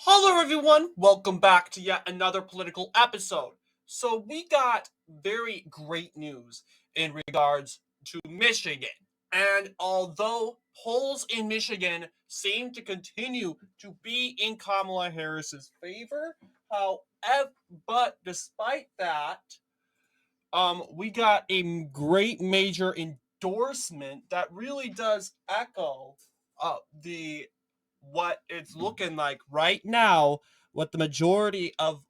Hello, everyone. Welcome back to yet another political episode. So, we got very great news in regards to Michigan. And although polls in Michigan seem to continue to be in Kamala Harris's favor, however, but despite that, we got a great major endorsement that really does echo the what it's looking like right now, what the majority of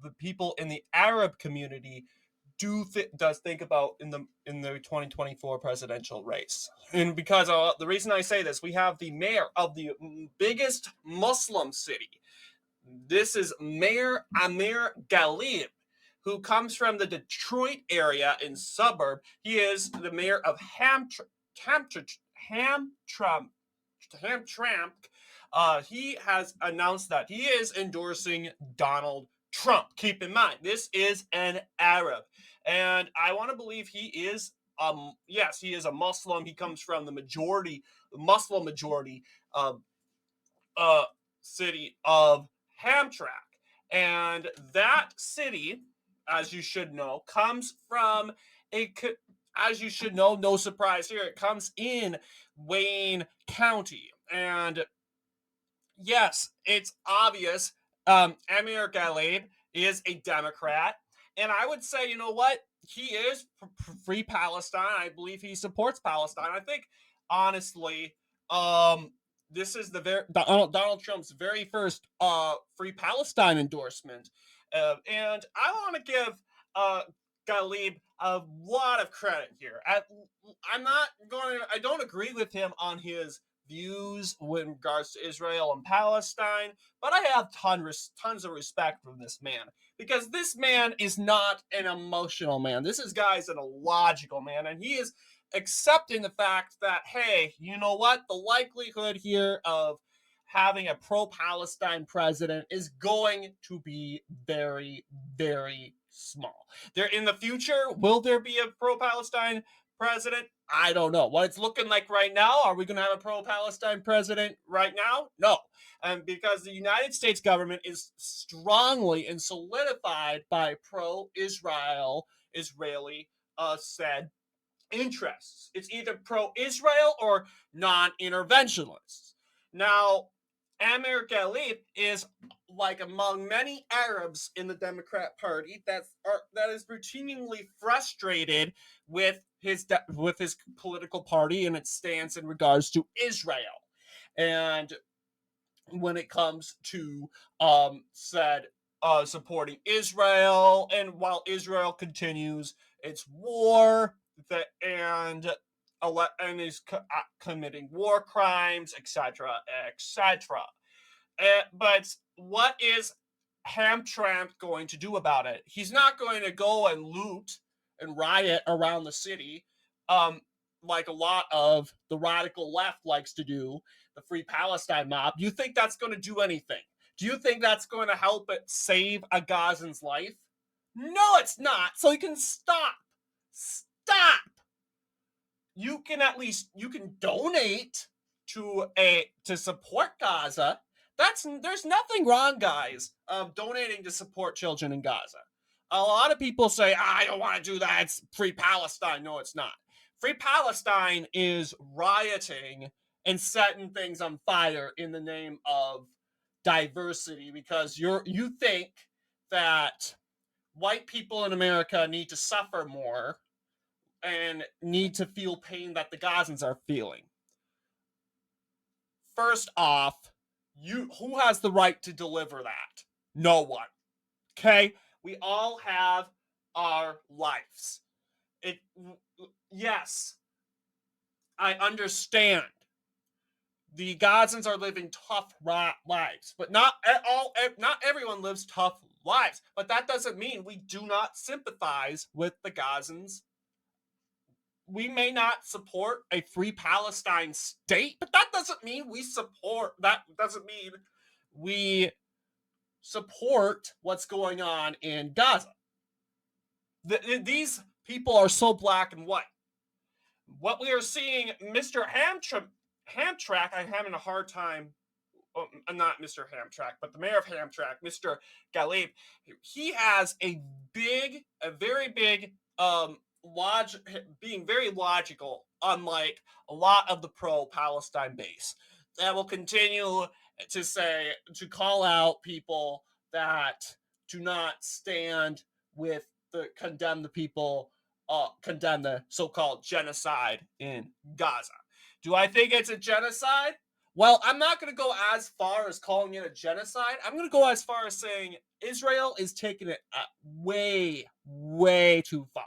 the people in the Arab community does think about in the 2024 presidential race. And because the reason I say this, we have the mayor of the biggest Muslim city. This is Mayor Amir Ghalib, who comes from the Detroit area in suburb. He is the mayor of Hamtramck. He has announced that he is endorsing Donald Trump. Keep in mind, this is an Arab, and I want to believe he is. Yes, he is a Muslim. He comes from the Muslim majority uh, city of Hamtramck. And that city, as you should know, comes from as you should know, no surprise here, it comes in Wayne County. And yes, it's obvious. Amir Ghalib is a Democrat. And I would say, you know what? He is free Palestine. I believe he supports Palestine. I think, honestly, this is Donald Trump's very first free Palestine endorsement. And I want to give uh, Ghalib a lot of credit here. I don't agree with him on his views with regards to Israel and Palestine, but I have tons of respect for this man because this man is not an emotional man. This is guy's a logical man, and he is accepting the fact that, hey, you know what? The likelihood here of having a pro-Palestine president is going to be very, very small. There in the future, will there be a pro-Palestine president? I don't know. What it's looking like right now, are we going to have a pro-Palestine president right now? No. And because the United States government is strongly and solidified by pro-Israel, Israeli said interests. It's either pro-Israel or non-interventionists. Now, Amir Ghalib is like among many Arabs in the Democrat Party that is routinely frustrated with his political party and its stance in regards to Israel. And when it comes to said supporting Israel, and while Israel continues its war and is committing war crimes, etc., etc. But what is Hamtramck going to do about it? He's not going to go and loot and riot around the city, um, like a lot of the radical left likes to do, the Free Palestine mob. Do you think that's going to do anything? Do you think that's going to help it save a Gazan's life? No, it's not. So you can stop. Stop. You can donate to support Gaza. There's nothing wrong, guys, of donating to support children in Gaza. A lot of people say, I don't want to do that. It's free Palestine. No, it's not. Free Palestine is rioting and setting things on fire in the name of diversity because you think that white people in America need to suffer more and need to feel pain that the Gazans are feeling. First off, who has the right to deliver that? No one. Okay? We all have our lives. It yes, I understand. The Gazans are living tough lives, but not everyone lives tough lives. But that doesn't mean we do not sympathize with the Gazans. We may not support a free Palestine state, but that doesn't mean we support what's going on in Gaza. These people are so black and white. What we are seeing, Mr. Hamtramck, I'm having a hard time not Mr. Hamtramck, but the mayor of Hamtramck, Mr. Ghalib, he has a very big, being very logical, unlike a lot of the pro-Palestine base that will continue to call out people that do not stand with condemn the people, condemn the so-called genocide in Gaza. Do I think it's a genocide? Well, I'm not going to go as far as calling it a genocide. I'm going to go as far as saying Israel is taking it way, way too far.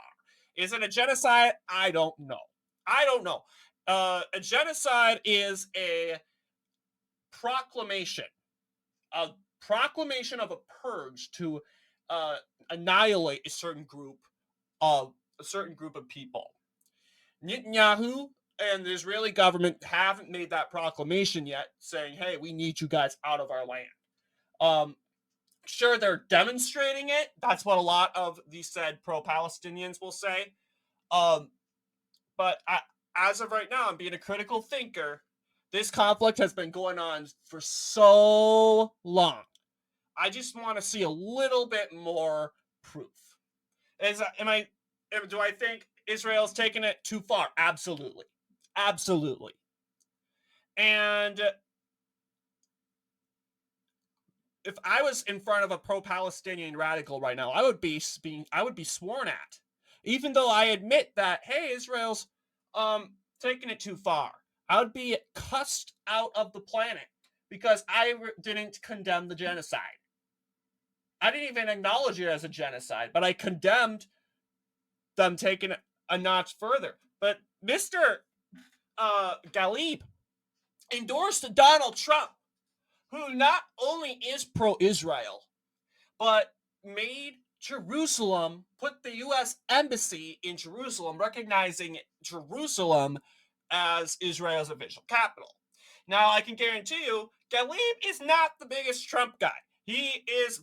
Is it a genocide? I don't know. I don't know. A genocide is proclamation, a proclamation of a purge to uh, annihilate a certain group of people. Netanyahu and the Israeli government haven't made that proclamation yet, saying, "Hey, we need you guys out of our land." Um, sure, they're demonstrating it. That's what a lot of these said pro-Palestinians will say. Um, but as of right now, I'm being a critical thinker. This conflict has been going on for so long. I just want to see a little bit more proof. Do I think Israel's taking it too far? Absolutely. Absolutely. And if I was in front of a pro-Palestinian radical right now, I would be sworn at. Even though I admit that, hey, Israel's taking it too far. I would be cussed out of the planet because I didn't condemn the genocide. I didn't even acknowledge it as a genocide, but I condemned them taking it a notch further. But Mr. Ghalib endorsed Donald Trump, who not only is pro-Israel, but made Jerusalem, put the U.S. Embassy in Jerusalem, recognizing Jerusalem as Israel's official capital. Now, I can guarantee you, Ghalib is not the biggest Trump guy. He is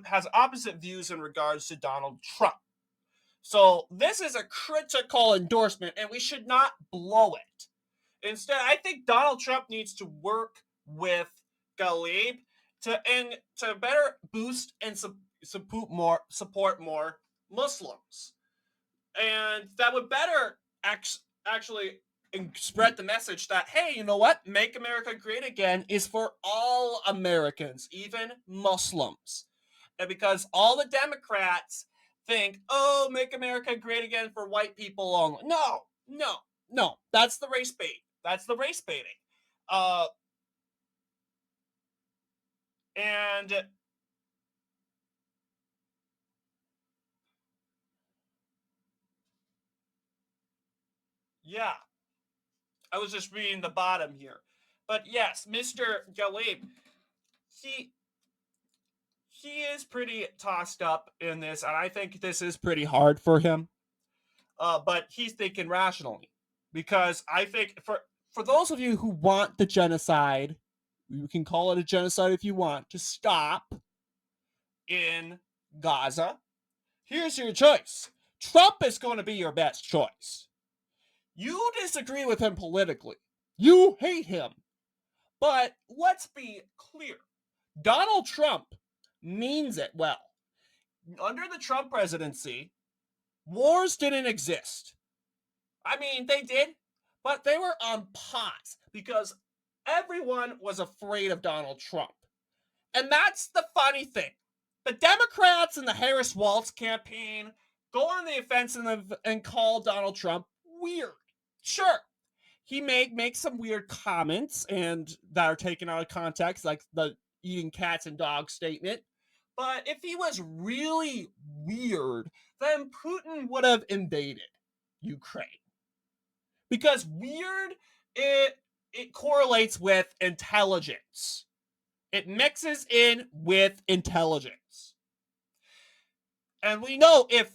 has opposite views in regards to Donald Trump. So this is a critical endorsement, and we should not blow it. Instead, I think Donald Trump needs to work with Ghalib to better boost and support more Muslims, and that would better actually spread the message that, hey, you know what? Make America Great Again is for all Americans, even Muslims. And because all the Democrats think, oh, make America great again for white people only. No, no, no. That's the race bait. That's the race baiting. And yeah, I was just reading the bottom here. But yes, Mr. Ghalib, he he is pretty tossed up in this, and I think this is pretty hard for him. But he's thinking rationally, because I think for those of you who want the genocide, you can call it a genocide if you want, to stop in Gaza, here's your choice. Trump is going to be your best choice. You disagree with him politically. You hate him. But let's be clear. Donald Trump means it well. Under the Trump presidency, wars didn't exist. I mean, they did, but they were on pause because everyone was afraid of Donald Trump. And that's the funny thing. The Democrats and the Harris Waltz campaign go on the offensive and call Donald Trump weird. Sure, he may make some weird comments and that are taken out of context, like the eating cats and dogs statement. But if he was really weird, then Putin would have invaded Ukraine. Because weird, it correlates with intelligence. It mixes in with intelligence. And we know if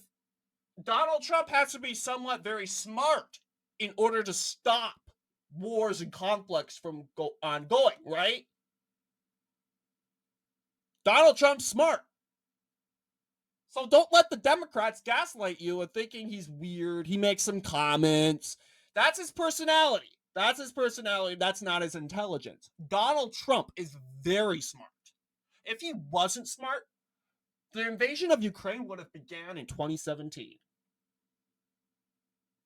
Donald Trump has to be somewhat very smart in order to stop wars and conflicts from ongoing, right? Donald Trump's smart. So don't let the Democrats gaslight you and thinking he's weird. He makes some comments. That's his personality. That's his personality. That's not his intelligence. Donald Trump is very smart. If he wasn't smart, the invasion of Ukraine would have began in 2017.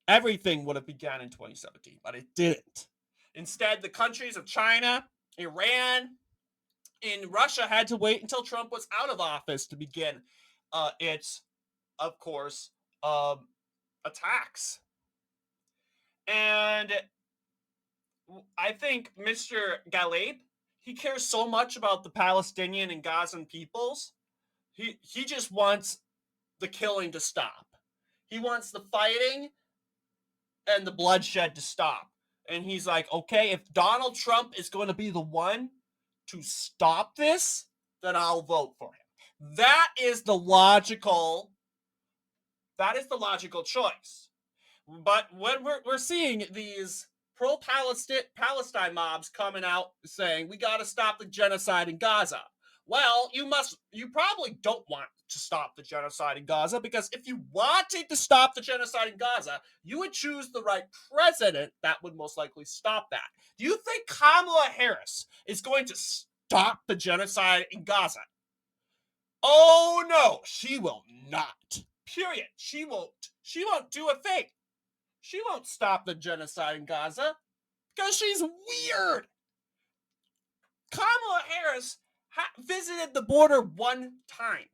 Everything would have began in 2017, but it didn't. Instead, the countries of China, Iran, and Russia had to wait until Trump was out of office to begin its, of course, attacks. And I think Mr. Ghalib, he cares so much about the Palestinian and Gazan peoples. He just wants the killing to stop. He wants the fighting and the bloodshed to stop. And he's like, okay, if Donald Trump is going to be the one to stop this, then I'll vote for him. That is the logical choice. But when we're seeing these pro-Palestine mobs coming out saying we got to stop the genocide in Gaza. Well, you probably don't want to stop the genocide in Gaza, because if you wanted to stop the genocide in Gaza, you would choose the right president that would most likely stop that. Do you think Kamala Harris is going to stop the genocide in Gaza? Oh no, she will not. Period. She won't. She won't do a thing. She won't stop the genocide in Gaza because she's weird. Kamala Harris visited the border one time.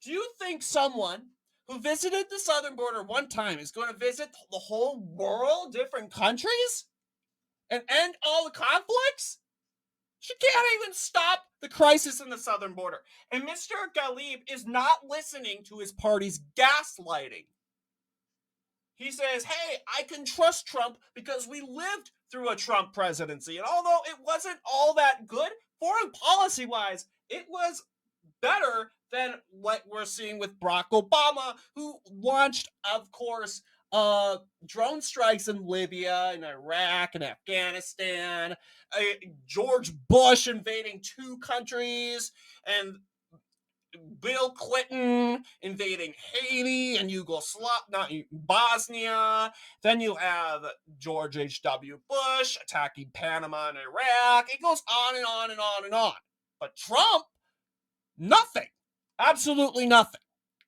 Do you think someone who visited the southern border one time is going to visit the whole world, different countries, and end all the conflicts? She can't even stop the crisis in the southern border. And Mr. Ghalib is not listening to his party's gaslighting. He says, hey, I can trust Trump because we lived through a Trump presidency. And although it wasn't all that good, foreign policy wise, it was better than what we're seeing with Barack Obama, who launched, of course, drone strikes in Libya and Iraq and Afghanistan, George Bush invading two countries, and Bill Clinton invading Haiti and Bosnia. Then you have George H.W. Bush attacking Panama and Iraq. It goes on and on and on and on. But Trump, nothing. Absolutely nothing.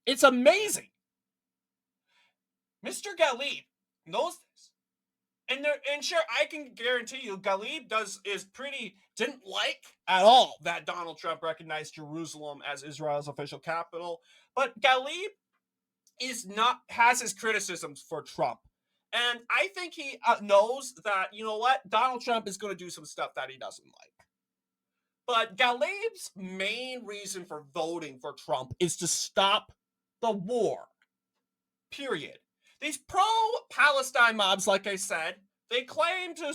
It's amazing. Mr. Ghalib knows this. And sure, I can guarantee you, Ghalib didn't like at all that Donald Trump recognized Jerusalem as Israel's official capital. But Ghalib has his criticisms for Trump, and I think he knows that, you know what, Donald Trump is going to do some stuff that he doesn't like. But Ghalib's main reason for voting for Trump is to stop the war. Period. These pro-Palestine mobs, like I said, they claim to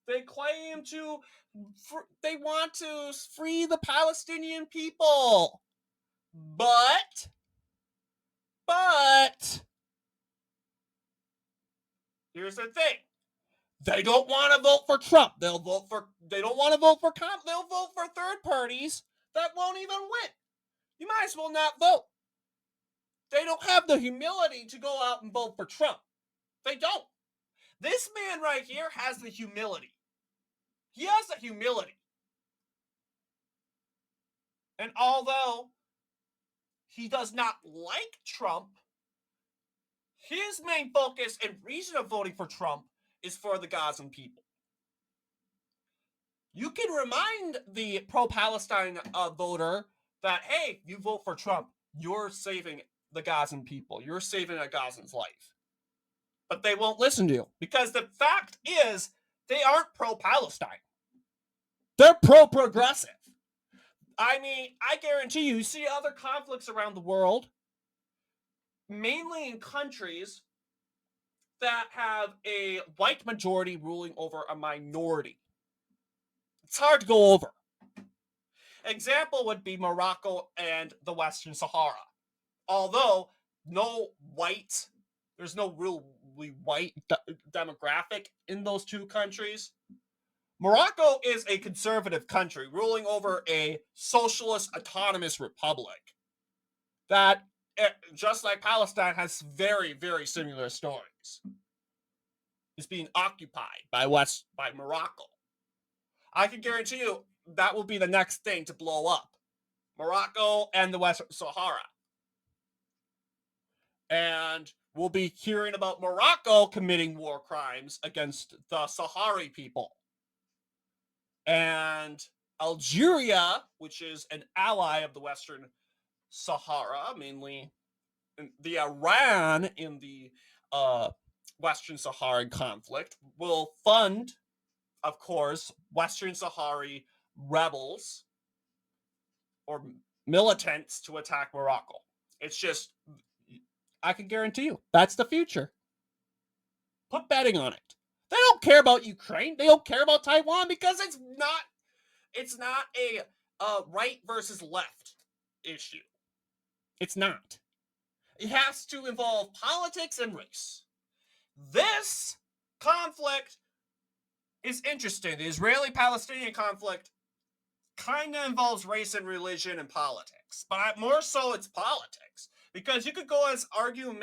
they want to free the Palestinian people. But here's the thing. They don't want to vote for Trump. They don't want to vote for they'll vote for third parties that won't even win. You might as well not vote. They don't have the humility to go out and vote for Trump. They don't. This man right here has the humility. He has the humility. And although he does not like Trump, his main focus and reason of voting for Trump is for the Gazan people. You can remind the pro-Palestine voter that, hey, you vote for Trump, you're saving the Gazan people. You're saving a Gazan's life. But they won't listen to you because the fact is they aren't pro-Palestine. They're pro-progressive. I mean, I guarantee you see other conflicts around the world, mainly in countries that have a white majority ruling over a minority. It's hard to go over. Example would be Morocco and the Western Sahara. Although there's no really white demographic in those two countries. Morocco is a conservative country ruling over a socialist autonomous republic that, just like Palestine, has very, very similar stories. is being occupied by Morocco. I can guarantee you that will be the next thing to blow up. Morocco and the Western Sahara. And we'll be hearing about Morocco committing war crimes against the Sahrawi people. And Algeria, which is an ally of the Western Sahara, mainly the Iran in the Western Saharan conflict, will fund, of course, Western Sahrawi rebels or militants to attack Morocco. It's just, I can guarantee you, that's the future. Put betting on it. They don't care about Ukraine. They don't care about Taiwan because it's not a right versus left issue. It's not. It has to involve politics and race. This conflict is interesting. The Israeli-Palestinian conflict kind of involves race and religion and politics, but more so it's politics, because you could argue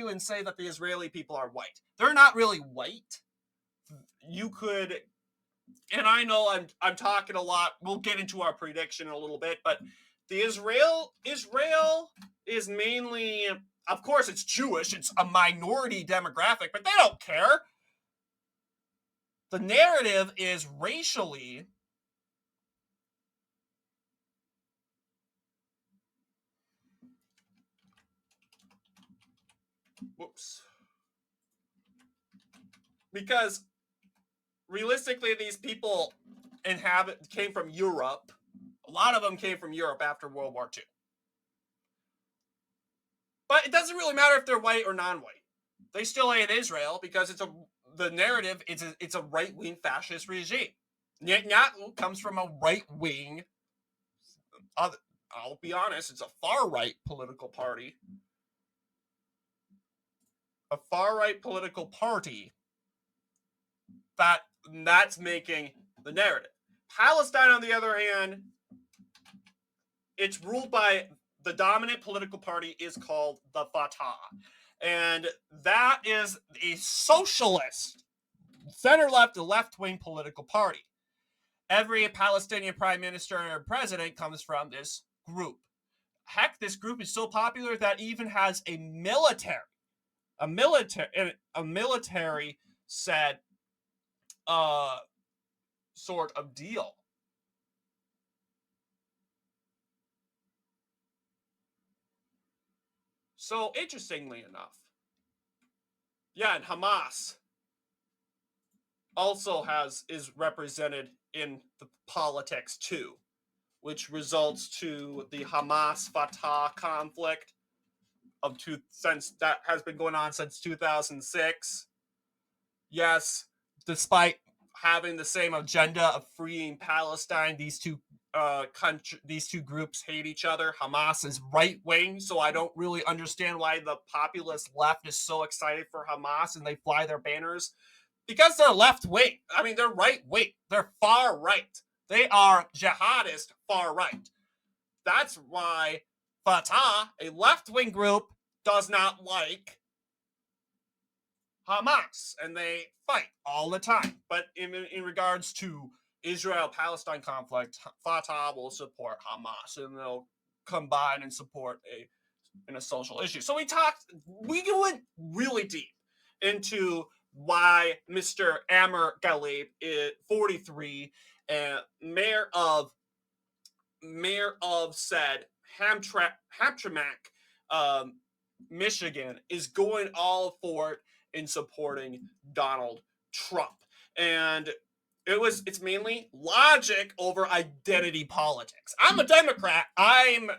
and say that the Israeli people are white. They're not really white. You could, and I know I'm talking a lot. We'll get into our prediction in a little bit, but the Israel is mainly, of course, it's Jewish. It's a minority demographic, but they don't care. The narrative is racially because realistically, these people came from Europe. A lot of them came from Europe after World War II. But it doesn't really matter if they're white or non-white. They still hate Israel because the narrative it's a right-wing fascist regime. Netanyahu comes from a right-wing. I'll be honest, it's a far-right political party. A far-right political party that's making the narrative. Palestine, on the other hand, it's ruled by the dominant political party is called the Fatah. And that is a socialist, center-left to left-wing political party. Every Palestinian prime minister or president comes from this group. Heck, this group is so popular that it even has a military said sort of deal. So, interestingly enough, and Hamas also is represented in the politics too, which results to the Hamas-Fatah conflict since that has been going on since 2006. Yes, despite having the same agenda of freeing Palestine, these two groups hate each other. Hamas is right wing, so I don't really understand why the populist left is so excited for Hamas and they fly their banners. Because they're left wing. I mean, they're right wing. They're far right. They are jihadist far right. That's why Fatah, a left wing group, does not like Hamas, and they fight all the time. But in regards to Israel-Palestine conflict, Fatah will support Hamas, and they'll combine and support in a social issue. So we went really deep into why Mr. Amr Ghalib, 43, mayor of said Hamtramck, Michigan, is going all for it in supporting Donald Trump. And it's mainly logic over identity politics. I'm a Democrat. In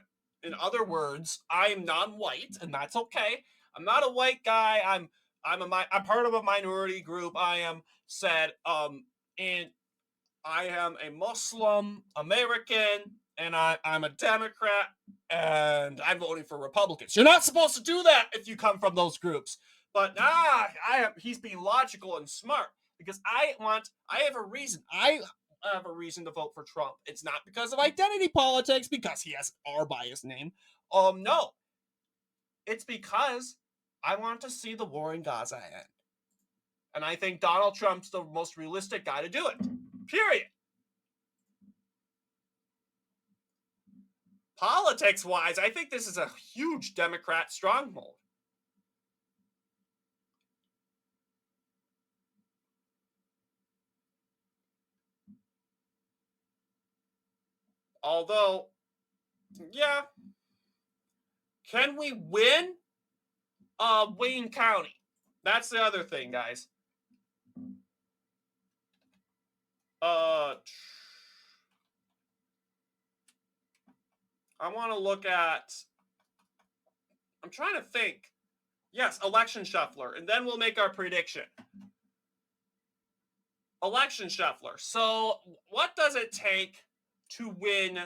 other words, I'm non-white, and that's okay. I'm not a white guy. I'm part of a minority group. I am and I am a Muslim American, and I'm a Democrat, and I'm voting for Republicans. You're not supposed to do that if you come from those groups. But he's being logical and smart because I have a reason. I have a reason to vote for Trump. It's not because of identity politics, because he has R by his name. No. It's because I want to see the war in Gaza end. And I think Donald Trump's the most realistic guy to do it. Period. Politics-wise, I think this is a huge Democrat stronghold. Although, yeah, can we win Wayne County? That's the other thing, guys. I want to look at. I'm trying to think. Yes, election shuffler, and then we'll make our prediction. Election shuffler. So, what does it take to win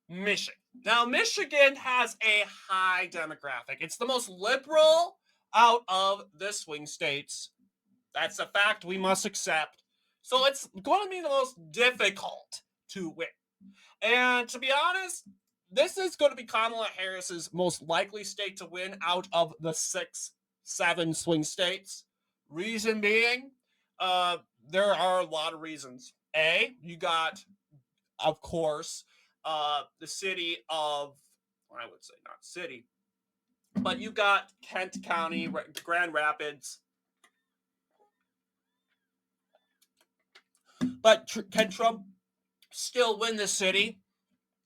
Michigan? Now, Michigan has a high demographic. It's the most liberal out of the swing states. That's a fact we must accept. So, it's going to be the most difficult to win. And to be honest, this is going to be Kamala Harris's most likely state to win out of the 7 swing states. Reason being, there are a lot of reasons. You got, of course, the city of, I would say not city, but you got Kent County, Grand Rapids. But can Trump still win the city?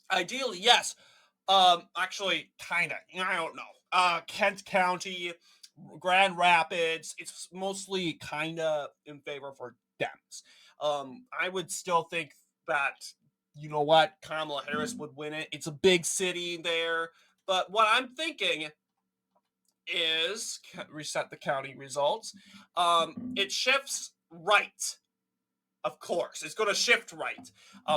Ideally, yes. Actually, kind of. I don't know. Kent County, Grand Rapids. It's mostly kind of in favor for Dems. I would still think that you know what, Kamala Harris would win it. It's a big city there, but what I'm thinking is reset the county results. It shifts right. Of course, it's going to shift right.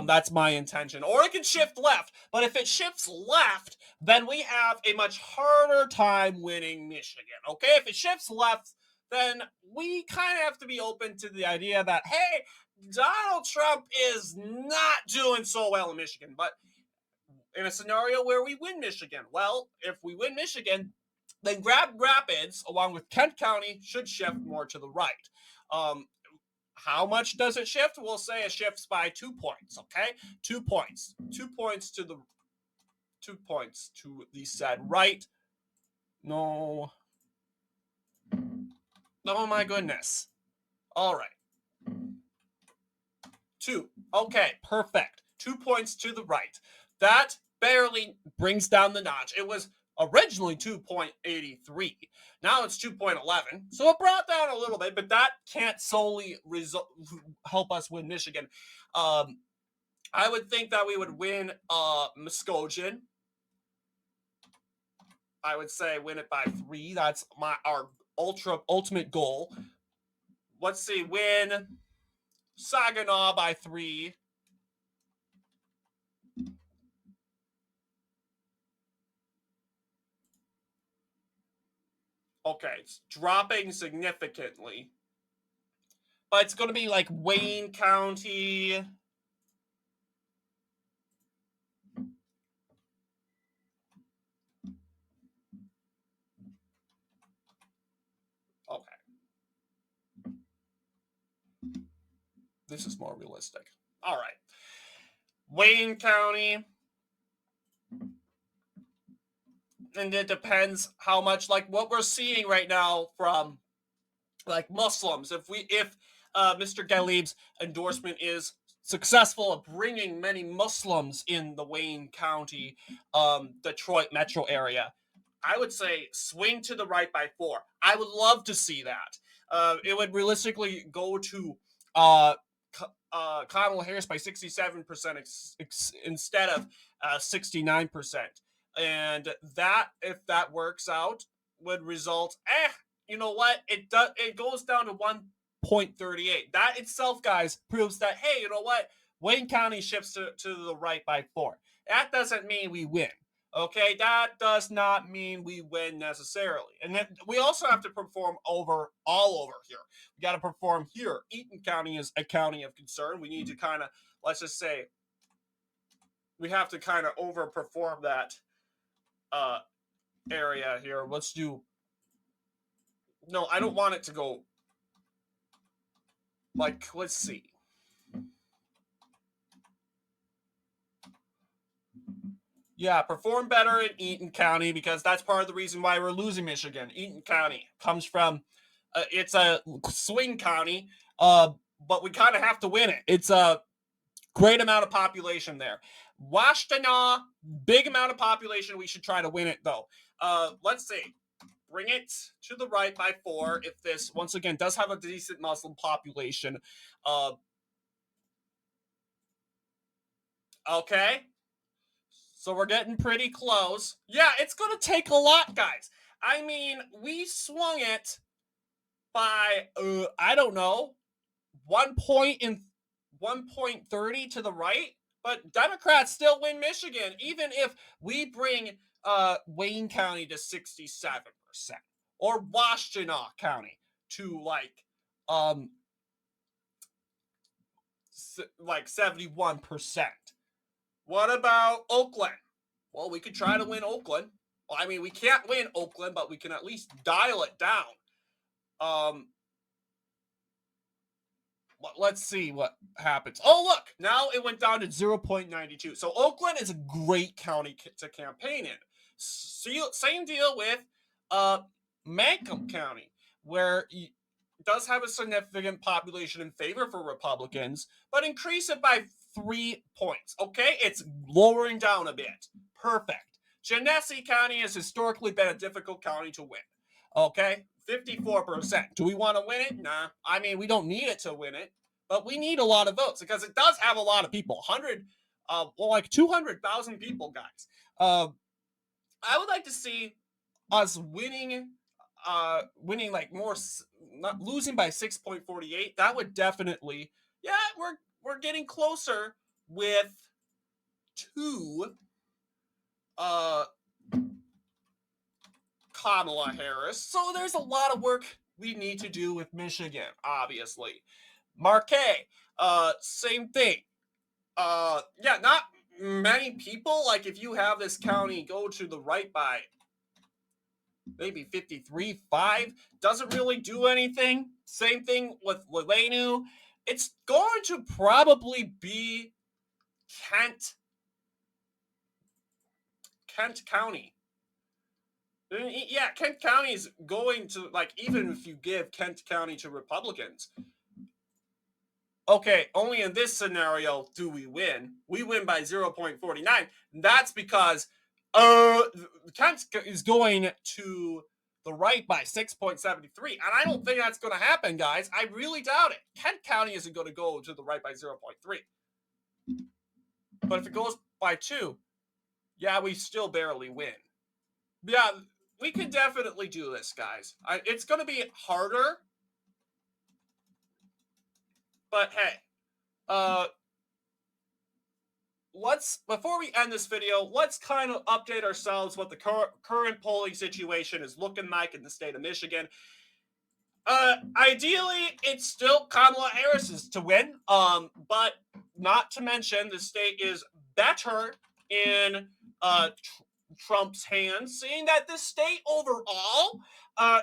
That's my intention. Or it can shift left. But if it shifts left, then we have a much harder time winning Michigan. Okay? If it shifts left, then we kind of have to be open to the idea that, hey, Donald Trump is not doing so well in Michigan. But in a scenario where we win Michigan, well, if we win Michigan, then Grand Rapids, along with Kent County, should shift more to the right. How much does it shift? We'll say it shifts by 2 points, okay? 2 points. 2 points to the 2 points to the said right. No. Oh my goodness. All right. 2. Okay, perfect. 2 points to the right. That barely brings down the notch. It was originally 2.83. Now it's 2.11. So it brought down a little bit, but that can't solely help us win Michigan. I would think that we would win Muskogee. I would say win it by 3. That's our ultimate goal. Let's see, win Saginaw by 3. Okay, it's dropping significantly. But it's going to be like Wayne County. Okay. This is more realistic. All right. Wayne County. And it depends how much, like what we're seeing right now from like Muslims. If Mr. Ghalib's endorsement is successful of bringing many Muslims in the Wayne County, Detroit metro area, I would say swing to the right by 4. I would love to see that. It would realistically go to Kamala Harris by 67% instead of 69%. And that, if that works out, would result, you know what? It goes down to 1.38. That itself, guys, proves that, hey, you know what? Wayne County shifts to the right by 4. That doesn't mean we win. Okay, that does not mean we win necessarily. And then we also have to perform all over here. We got to perform here. Eaton County is a county of concern. We need to kind of, let's just say, we have to kind of overperform that area here. Let's do. No, I don't want it to go. like, let's see. Yeah, perform better in Eaton County because that's part of the reason why we're losing Michigan. Eaton County comes from, it's a swing county, but we kind of have to win it. It's a great amount of population there. Washtenaw, big amount of population. We should try to win it though. Let's see. Bring it to the right by 4 if this, once again, does have a decent Muslim population. Okay. So we're getting pretty close. Yeah, it's going to take a lot, guys. I mean, we swung it by, I don't know, 1 point in 1.30 to the right, but Democrats still win Michigan, even if we bring Wayne County to 67% or Washtenaw County to like 71%. What about Oakland? Well, we could try to win Oakland. Well, I mean, we can't win Oakland, but we can at least dial it down. Let's see what happens. Oh, look, now it went down to 0.92. So Oakland is a great county to campaign in. Same deal with Macomb County, where it does have a significant population in favor for Republicans, but increase it by 3 points. Okay, it's lowering down a bit. Perfect. Genesee County has historically been a difficult county to win. Okay, 54%. Do we want to win it? Nah. I mean, we don't need it to win it, but we need a lot of votes because it does have a lot of people. 100, like 200,000 people, guys. I would like to see us winning like more, not losing by 6.48. That would definitely, yeah, we're getting closer with two Kamala Harris. So there's a lot of work we need to do with Michigan, obviously. Marquette, same thing. Yeah, not many people. Like if you have this county go to the right by maybe 53.5, doesn't really do anything. Same thing with Lelanu. It's going to probably be Kent County. Yeah, Kent County is going to, like, even if you give Kent County to Republicans, okay, only in this scenario do we win. We win by 0.49. That's because Kent is going to the right by 6.73. And I don't think that's going to happen, guys. I really doubt it. Kent County isn't going to go to the right by 0.3. But if it goes by 2, yeah, we still barely win. Yeah, we can definitely do this, guys. It's going to be harder. But hey, let's, before we end this video, let's kind of update ourselves what the current polling situation is looking like in the state of Michigan. Ideally, it's still Kamala Harris's to win. But not to mention the state is better in Trump's hands, seeing that this state overall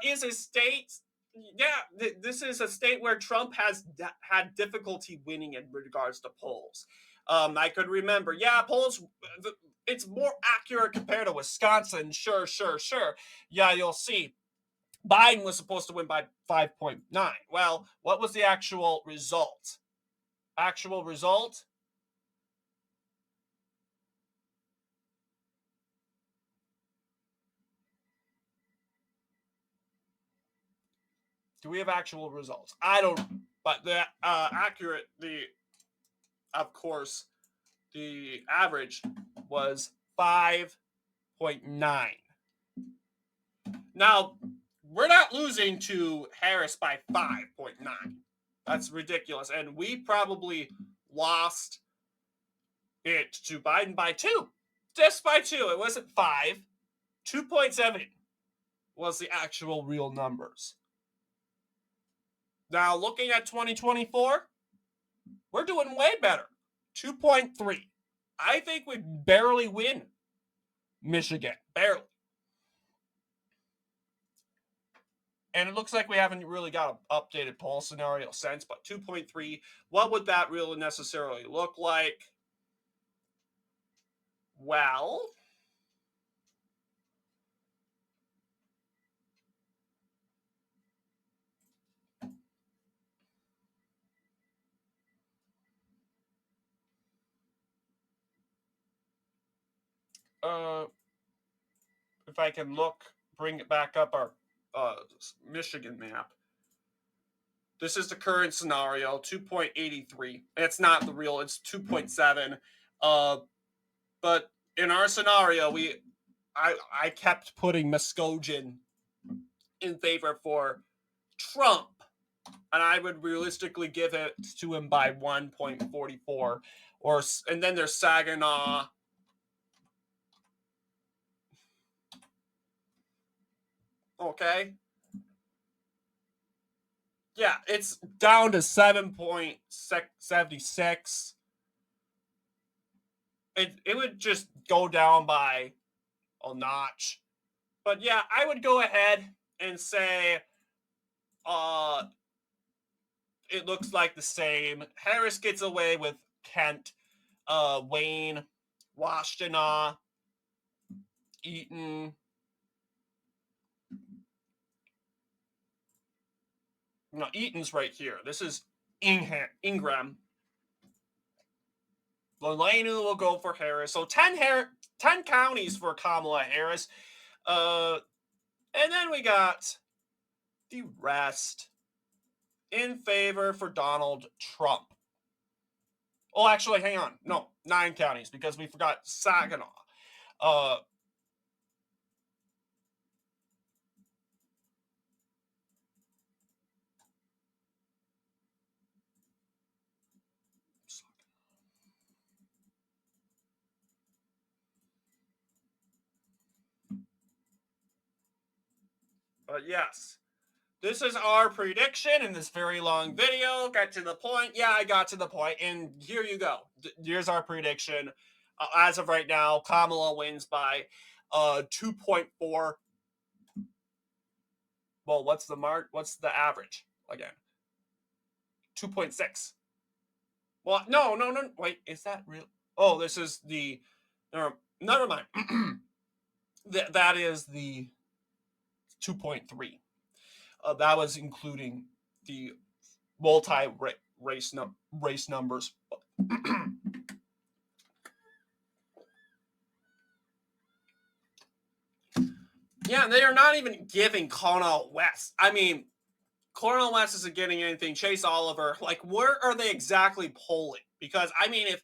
is a state. Yeah, this is a state where Trump has had difficulty winning in regards to polls. I could remember, yeah, polls, it's more accurate compared to Wisconsin. Sure. Yeah, you'll see. Biden was supposed to win by 5.9. Well, what was the actual result? Actual result? Do we have actual results? I don't. But the accurate, of course, the average was 5.9. Now, we're not losing to Harris by 5.9. That's ridiculous. And we probably lost it to Biden by 2. Just by 2. It wasn't 5. 2.7 was the actual real numbers. Now, looking at 2024, we're doing way better. 2.3. I think we barely win Michigan. Barely. And it looks like we haven't really got an updated poll scenario since, but 2.3, what would that really necessarily look like? Well, if I can bring it back up our Michigan map. This is the current scenario, 2.83. It's not the real, it's 2.7. But in our scenario, I kept putting Muskogee in favor for Trump, and I would realistically give it to him by 1.44. And then there's Saginaw. Okay. Yeah, it's down to 7.76. It would just go down by a notch. But yeah, I would go ahead and say uh it looks like the same. Harris gets away with Kent, Wayne, Washtenaw, Eaton. No, Eaton's right here. This is Ingram. Lelanu will go for Harris. So 10 counties for Kamala Harris. And then we got the rest in favor for Donald Trump. Oh, actually, hang on. No, 9 counties because we forgot Saginaw. Uh, but yes, this is our prediction in this very long video. Got to the point. Yeah, I got to the point, and here you go. Here's our prediction. As of right now, Kamala wins by 2.4. Well, what's the mark? What's the average again? 2.6. Well, no. Wait, is that real? Oh, this is the. Never mind. That is the 2.3. That was including the multi race numbers. Yeah, they are not even giving Cornel West. I mean, Cornel West isn't getting anything. Chase Oliver, like, where are they exactly polling? Because I mean, if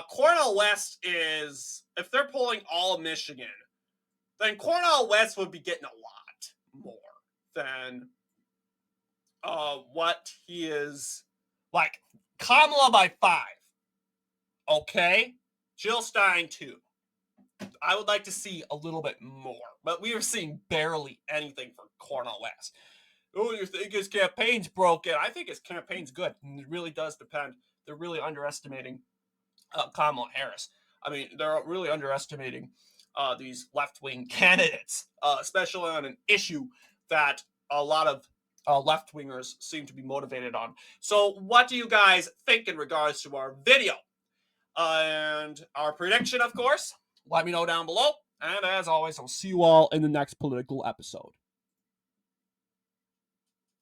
Cornel West if they're polling all of Michigan, then Cornel West would be getting a lot more than what he is. Like Kamala by 5. Okay, Jill Stein 2. I would like to see a little bit more, but we are seeing barely anything for Cornel West. Oh, you think his campaign's broken? I think his campaign's good. It really does depend. They're really underestimating Kamala Harris. I mean, they're really underestimating these left-wing candidates, especially on an issue that a lot of left-wingers seem to be motivated on. So what do you guys think in regards to our video? And our prediction, of course, let me know down below. And as always, I'll see you all in the next political episode.